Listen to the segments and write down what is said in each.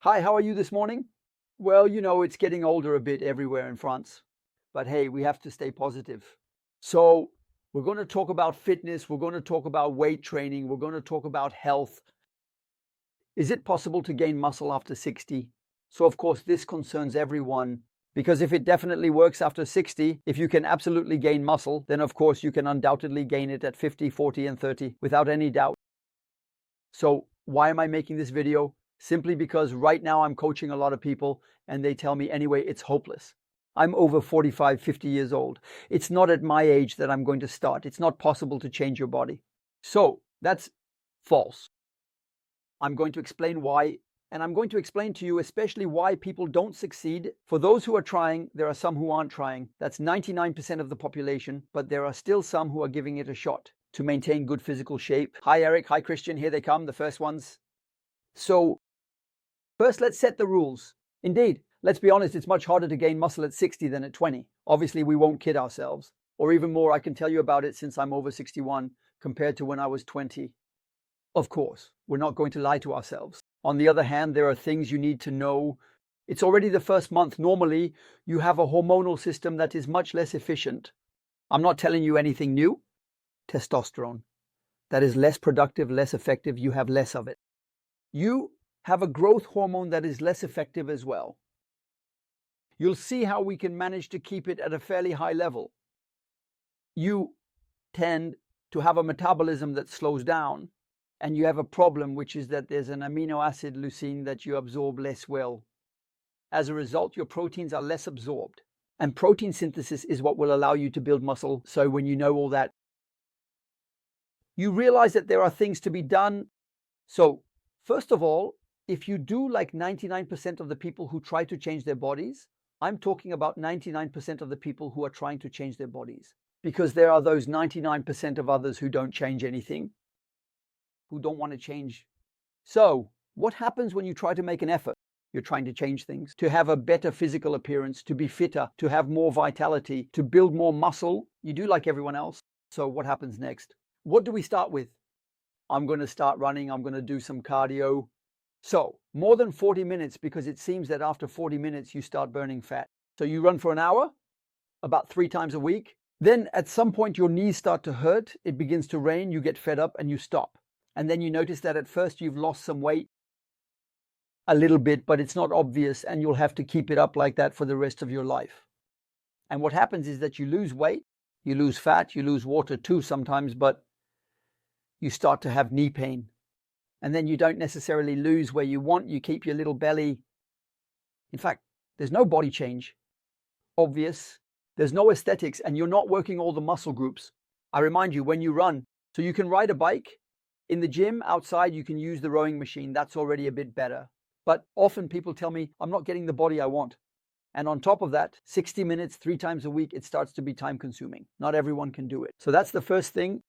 Hi, how are you this morning? Well, it's getting older a bit everywhere in France. But hey, we have to stay positive. So, we're going to talk about fitness. We're going to talk about weight training. We're going to talk about health. Is it possible to gain muscle after 60? So, of course, this concerns everyone because if it definitely works after 60, if you can absolutely gain muscle, then of course you can undoubtedly gain it at 50, 40, and 30 without any doubt. So, why am I making this video? Simply because right now I'm coaching a lot of people and they tell me anyway, it's hopeless. I'm over 45, 50 years old. It's not at my age that I'm going to start. It's not possible to change your body. So that's false. I'm going to explain why, and I'm going to explain to you especially why people don't succeed. For those who are trying, there are some who aren't trying. That's 99% of the population, but there are still some who are giving it a shot to maintain good physical shape. Hi, Eric. Hi, Christian. Here they come, the first ones. So first, let's set the rules. Indeed, let's be honest, it's much harder to gain muscle at 60 than at 20. Obviously, we won't kid ourselves. Or even more, I can tell you about it since I'm over 61 compared to when I was 20. Of course, we're not going to lie to ourselves. On the other hand, there are things you need to know. It's already the first month. Normally, you have a hormonal system that is much less efficient. I'm not telling you anything new. Testosterone. That is less productive, less effective. You have less of it. You have a growth hormone that is less effective as well. You'll see how we can manage to keep it at a fairly high level. You tend to have a metabolism that slows down, and you have a problem, which is that there's an amino acid leucine that you absorb less well. As a result, your proteins are less absorbed, and protein synthesis is what will allow you to build muscle. So when you know all that, you realize that there are things to be done. So first of all, if you do like 99% of the people who try to change their bodies, I'm talking about 99% of the people who are trying to change their bodies, because there are those 99% of others who don't change anything, who don't want to change. So what happens when you try to make an effort? You're trying to change things, to have a better physical appearance, to be fitter, to have more vitality, to build more muscle. You do like everyone else. So what happens next? What do we start with? I'm going to start running. I'm going to do some cardio. So more than 40 minutes, because it seems that after 40 minutes, you start burning fat. So you run for an hour, about 3 times a week. Then at some point, your knees start to hurt. It begins to rain. You get fed up and you stop. And then you notice that at first you've lost some weight, a little bit, but it's not obvious. And you'll have to keep it up like that for the rest of your life. And what happens is that you lose weight, you lose fat, you lose water too sometimes, but you start to have knee pain. And then you don't necessarily lose where you want. You keep your little belly. In fact, there's no body change. Obvious. There's no aesthetics, and you're not working all the muscle groups. I remind you, when you run, so you can ride a bike. In the gym, outside, you can use the rowing machine. That's already a bit better. But often people tell me, I'm not getting the body I want. And on top of that, 60 minutes, 3 times a week, it starts to be time consuming. Not everyone can do it. So that's the first thing.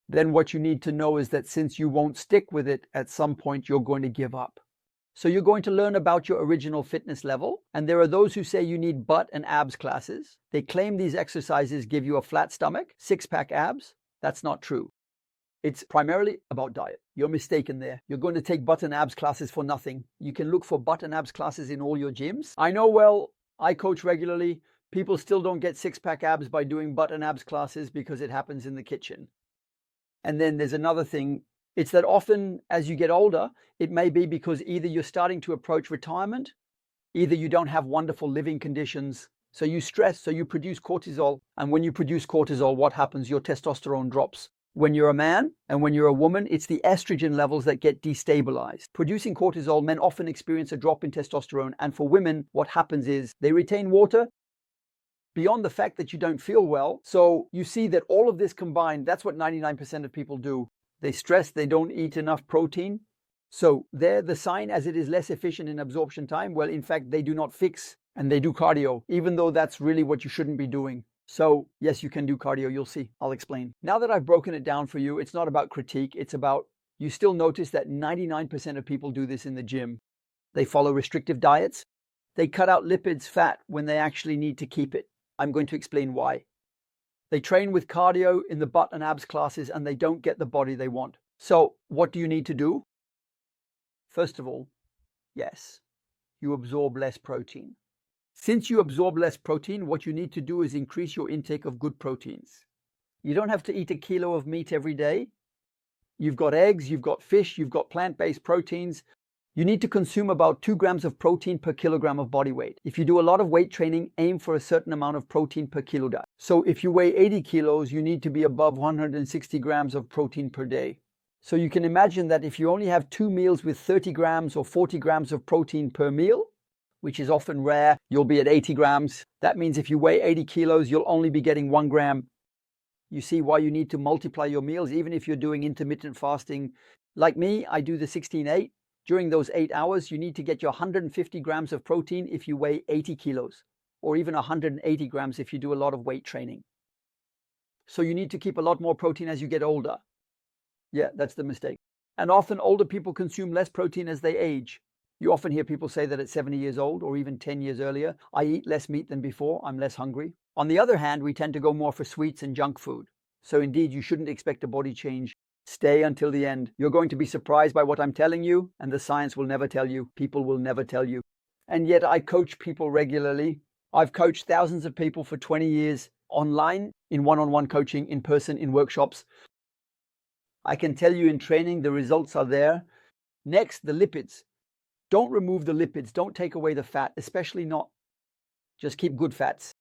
Then what you need to know is that since you won't stick with it, at some point you're going to give up. So you're going to learn about your original fitness level. And there are those who say you need butt and abs classes. They claim these exercises give you a flat stomach, 6-pack abs. That's not true. It's primarily about diet. You're mistaken there. You're going to take butt and abs classes for nothing. You can look for butt and abs classes in all your gyms. I know, well, I coach regularly. People still don't get 6-pack abs by doing butt and abs classes because it happens in the kitchen. And then there's another thing. It's that often as you get older, it may be because either you're starting to approach retirement, either you don't have wonderful living conditions. So you stress, so you produce cortisol. And when you produce cortisol, what happens? Your testosterone drops. When you're a man and when you're a woman, it's the estrogen levels that get destabilized. Producing cortisol, men often experience a drop in testosterone. And for women, what happens is they retain water, beyond the fact that you don't feel well. So you see that all of this combined, that's what 99% of people do. They stress, they don't eat enough protein. So there, the sign as it is less efficient in absorption time, well, in fact, they do not fix and they do cardio, even though that's really what you shouldn't be doing. So yes, you can do cardio, you'll see. I'll explain. Now that I've broken it down for you, it's not about critique. It's about, you still notice that 99% of people do this in the gym. They follow restrictive diets. They cut out lipids, fat, when they actually need to keep it. I'm going to explain why. They train with cardio in the butt and abs classes and they don't get the body they want. So what do you need to do? First of all, yes, you absorb less protein. Since you absorb less protein, what you need to do is increase your intake of good proteins. You don't have to eat a kilo of meat every day. You've got eggs, you've got fish, you've got plant-based proteins. You need to consume about 2 grams of protein per kilogram of body weight. If you do a lot of weight training, aim for a certain amount of protein per kilo diet. So if you weigh 80 kilos, you need to be above 160 grams of protein per day. So you can imagine that if you only have 2 meals with 30 grams or 40 grams of protein per meal, which is often rare, you'll be at 80 grams. That means if you weigh 80 kilos, you'll only be getting 1 gram. You see why you need to multiply your meals, even if you're doing intermittent fasting. Like me, I do the 16-8. During those 8 hours, you need to get your 150 grams of protein if you weigh 80 kilos, or even 180 grams if you do a lot of weight training. So you need to keep a lot more protein as you get older. Yeah, that's the mistake. And often older people consume less protein as they age. You often hear people say that at 70 years old or even 10 years earlier, I eat less meat than before, I'm less hungry. On the other hand, we tend to go more for sweets and junk food. So indeed, you shouldn't expect a body change. Stay until the end. You're going to be surprised by what I'm telling you, and the science will never tell you. People will never tell you. And yet I coach people regularly. I've coached thousands of people for 20 years online, in one-on-one coaching, in person, in workshops. I can tell you in training, the results are there. Next, the lipids. Don't remove the lipids. Don't take away the fat, especially not. Just keep good fats.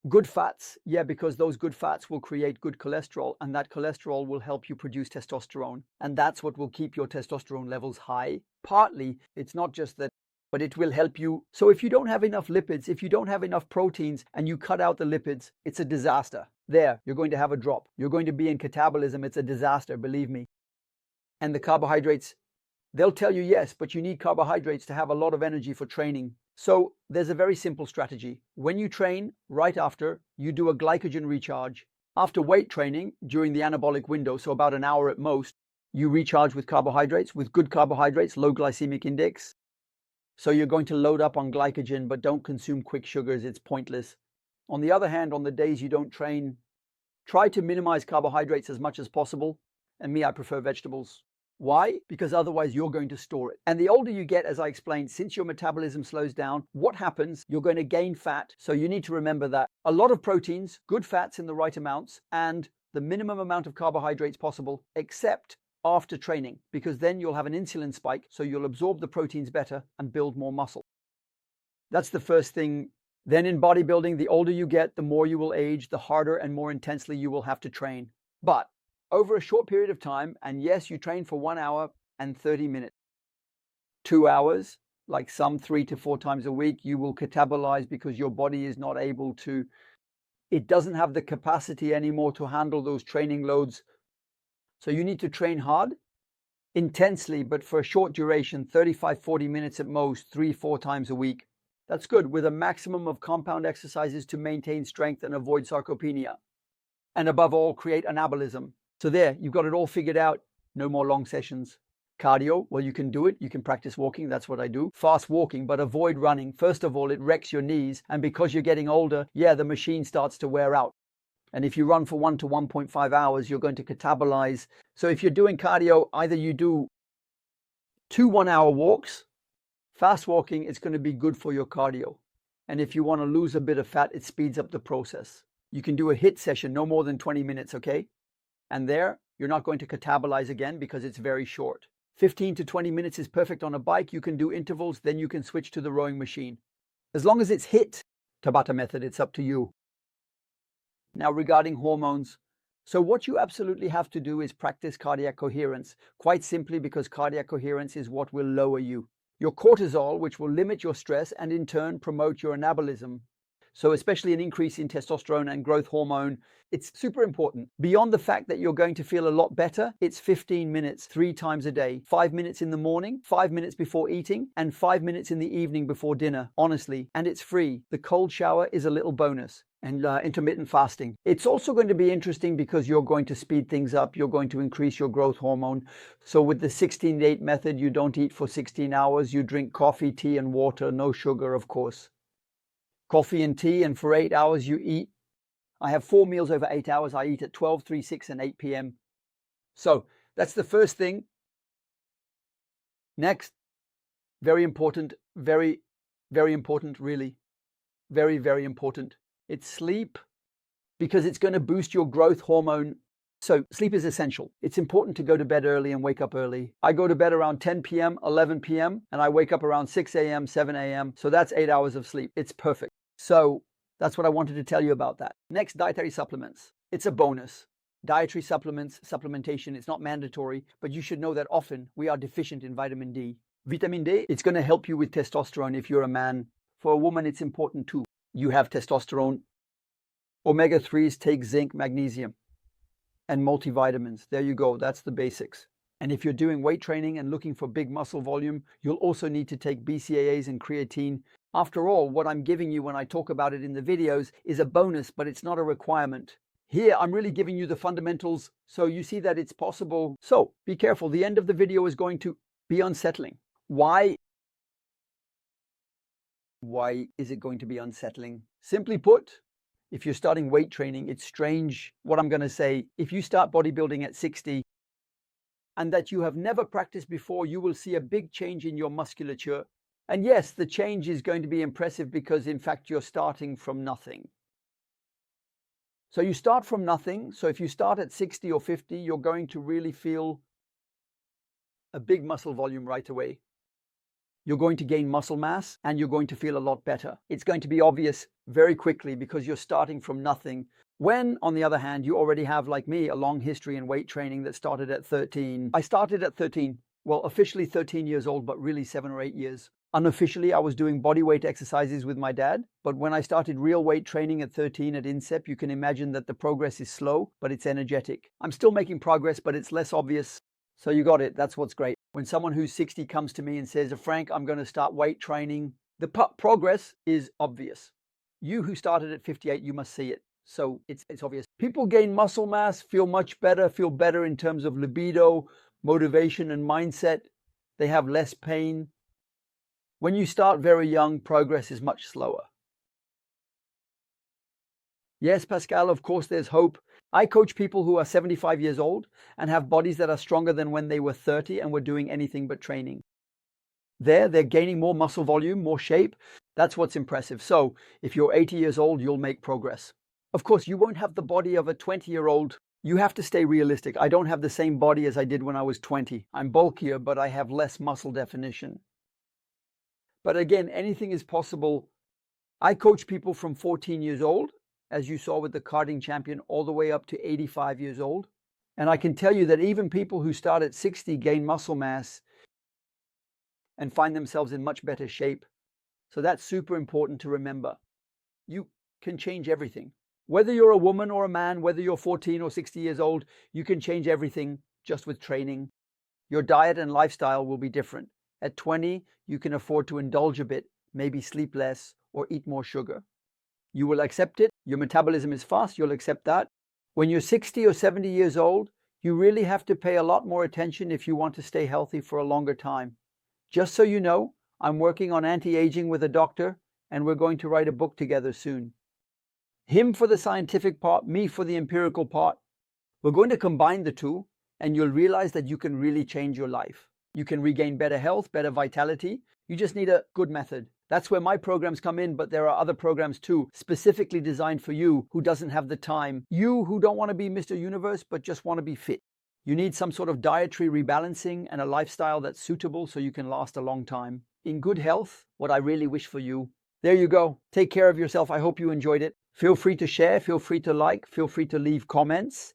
Good fats, yeah, because those good fats will create good cholesterol, and that cholesterol will help you produce testosterone. And that's what will keep your testosterone levels high. Partly, it's not just that, but it will help you. So if you don't have enough lipids, if you don't have enough proteins, and you cut out the lipids, it's a disaster. There, you're going to have a drop. You're going to be in catabolism. It's a disaster, believe me. And the carbohydrates, they'll tell you yes, but you need carbohydrates to have a lot of energy for training. So there's a very simple strategy. When you train, right after, you do a glycogen recharge. After weight training, during the anabolic window, so about an hour at most, you recharge with carbohydrates, with good carbohydrates, low glycemic index. So you're going to load up on glycogen, but don't consume quick sugars. It's pointless. On the other hand, on the days you don't train, try to minimize carbohydrates as much as possible. And me, I prefer vegetables. Why? Because otherwise you're going to store it. And the older you get, as I explained, since your metabolism slows down, what happens? You're going to gain fat. So you need to remember that a lot of proteins, good fats in the right amounts, and the minimum amount of carbohydrates possible, except after training, because then you'll have an insulin spike, so you'll absorb the proteins better and build more muscle. That's the first thing. Then in bodybuilding, the older you get, the more you will age, the harder and more intensely you will have to train. But over a short period of time, and yes, you train for 1 hour and 30 minutes, 2 hours, like some 3 to 4 times a week, you will catabolize because your body is not able to, it doesn't have the capacity anymore to handle those training loads. So you need to train hard, intensely, but for a short duration, 35, 40 minutes at most, 3, 4 times a week. That's good, with a maximum of compound exercises to maintain strength and avoid sarcopenia. And above all, create anabolism. So there, you've got it all figured out. No more long sessions. Cardio, well, you can do it. You can practice walking. That's what I do. Fast walking, but avoid running. First of all, it wrecks your knees. And because you're getting older, yeah, the machine starts to wear out. And if you run for 1 to 1.5 hours, you're going to catabolize. So if you're doing cardio, either you do 2 1-hour walks. Fast walking, it's going to be good for your cardio. And if you want to lose a bit of fat, it speeds up the process. You can do a HIIT session, no more than 20 minutes, okay? And there, you're not going to catabolize again because it's very short. 15 to 20 minutes is perfect on a bike. You can do intervals, then you can switch to the rowing machine. As long as it's HIIT, Tabata method, it's up to you. Now regarding hormones. So what you absolutely have to do is practice cardiac coherence. Quite simply because cardiac coherence is what will lower you. Your cortisol, which will limit your stress and in turn promote your anabolism. So especially an increase in testosterone and growth hormone, it's super important. Beyond the fact that you're going to feel a lot better, it's 15 minutes 3 times a day. 5 minutes in the morning, 5 minutes before eating, and 5 minutes in the evening before dinner, honestly. And it's free. The cold shower is a little bonus. And intermittent fasting. It's also going to be interesting because you're going to speed things up. You're going to increase your growth hormone. So with the 16-8 method, you don't eat for 16 hours. You drink coffee, tea, and water. No sugar, of course. Coffee and tea, and for 8 hours you eat. I have 4 meals over 8 hours. I eat at 12, 3, 6, and 8 p.m. So that's the first thing. Next, very important, very, very important, really. Very, very important. It's sleep, because it's going to boost your growth hormone. So sleep is essential. It's important to go to bed early and wake up early. I go to bed around 10 p.m., 11 p.m., and I wake up around 6 a.m., 7 a.m. So that's 8 hours of sleep. It's perfect. So that's what I wanted to tell you about that. Next, dietary supplements. It's a bonus. Dietary supplements, supplementation, it's not mandatory, but you should know that often we are deficient in vitamin D. Vitamin D, it's going to help you with testosterone if you're a man. For a woman, it's important too. You have testosterone. Omega-3s take zinc, magnesium, and multivitamins. There you go. That's the basics. And if you're doing weight training and looking for big muscle volume, you'll also need to take BCAAs and creatine. After all, what I'm giving you when I talk about it in the videos is a bonus, but it's not a requirement. Here, I'm really giving you the fundamentals so you see that it's possible. So be careful. The end of the video is going to be unsettling. Why is it going to be unsettling? Simply put, if you're starting weight training, it's strange what I'm going to say. If you start bodybuilding at 60 and that you have never practiced before, you will see a big change in your musculature. And yes, the change is going to be impressive because in fact, you're starting from nothing. So you start from nothing. So if you start at 60 or 50, you're going to really feel a big muscle volume right away. You're going to gain muscle mass and you're going to feel a lot better. It's going to be obvious very quickly because you're starting from nothing. When, on the other hand, you already have, like me, a long history in weight training that started at 13. I started at 13. Well, officially 13 years old, but really 7 or 8 years. Unofficially, I was doing body weight exercises with my dad. But when I started real weight training at 13 at INSEP, you can imagine that the progress is slow, but it's energetic. I'm still making progress, but it's less obvious. So you got it. That's what's great. When someone who's 60 comes to me and says, Frank, I'm going to start weight training, the progress is obvious. You who started at 58, you must see it. So it's obvious. People gain muscle mass, feel much better, feel better in terms of libido, motivation, and mindset. They have less pain. When you start very young, progress is much slower. Yes, Pascal, of course, there's hope. I coach people who are 75 years old and have bodies that are stronger than when they were 30 and were doing anything but training. They're gaining more muscle volume, more shape. That's what's impressive. So if you're 80 years old, you'll make progress. Of course, you won't have the body of a 20-year-old. You have to stay realistic. I don't have the same body as I did when I was 20. I'm bulkier, but I have less muscle definition. But again, anything is possible. I coach people from 14 years old, as you saw with the karting champion, all the way up to 85 years old. And I can tell you that even people who start at 60 gain muscle mass and find themselves in much better shape. So that's super important to remember. You can change everything. Whether you're a woman or a man, whether you're 14 or 60 years old, you can change everything just with training. Your diet and lifestyle will be different. At 20, you can afford to indulge a bit, maybe sleep less or eat more sugar. You will accept it. Your metabolism is fast. You'll accept that. When you're 60 or 70 years old, you really have to pay a lot more attention if you want to stay healthy for a longer time. Just so you know, I'm working on anti-aging with a doctor, and we're going to write a book together soon. Him for the scientific part, me for the empirical part. We're going to combine the two, and you'll realize that you can really change your life. You can regain better health, better vitality. You just need a good method. That's where my programs come in, but there are other programs too, specifically designed for you who doesn't have the time. You who don't want to be Mr. Universe, but just want to be fit. You need some sort of dietary rebalancing and a lifestyle that's suitable so you can last a long time. In good health, what I really wish for you. There you go. Take care of yourself. I hope you enjoyed it. Feel free to share, feel free to like, feel free to leave comments.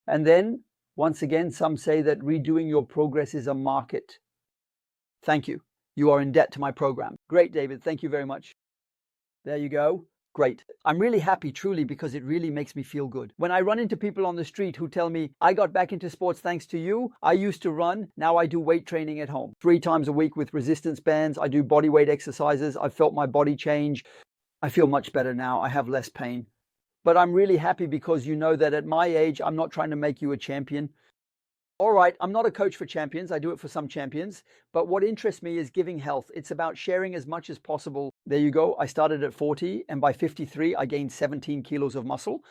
And then, once again, some say that redoing your progress is a market. Thank you. You are in debt to my program. Great, David. Thank you very much. There you go. Great. I'm really happy, truly, because it really makes me feel good. When I run into people on the street who tell me, I got back into sports thanks to you. I used to run. Now I do weight training at home. 3 times a week with resistance bands. I do body weight exercises. I felt my body change. I feel much better now. I have less pain. But I'm really happy because you know that at my age, I'm not trying to make you a champion. All right, I'm not a coach for champions. I do it for some champions. But what interests me is giving health. It's about sharing as much as possible. There you go. I started at 40, and by 53, I gained 17 kilos of muscle.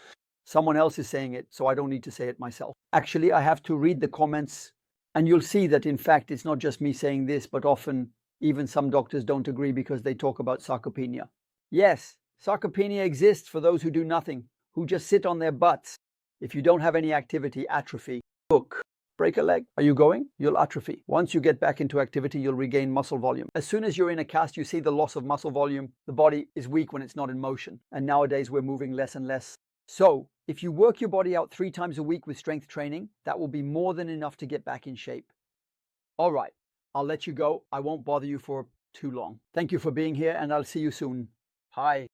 Someone else is saying it, so I don't need to say it myself. Actually, I have to read the comments And you'll see that, in fact, it's not just me saying this, but often even some doctors don't agree because they talk about sarcopenia. Yes, sarcopenia exists for those who do nothing, who just sit on their butts. If you don't have any activity, atrophy. Look, break a leg. Are you going? You'll atrophy. Once you get back into activity, you'll regain muscle volume. As soon as you're in a cast, you see the loss of muscle volume. The body is weak when it's not in motion. And nowadays we're moving less and less. So if you work your body out 3 times a week with strength training, that will be more than enough to get back in shape. All right, I'll let you go. I won't bother you for too long. Thank you for being here, and I'll see you soon. Bye.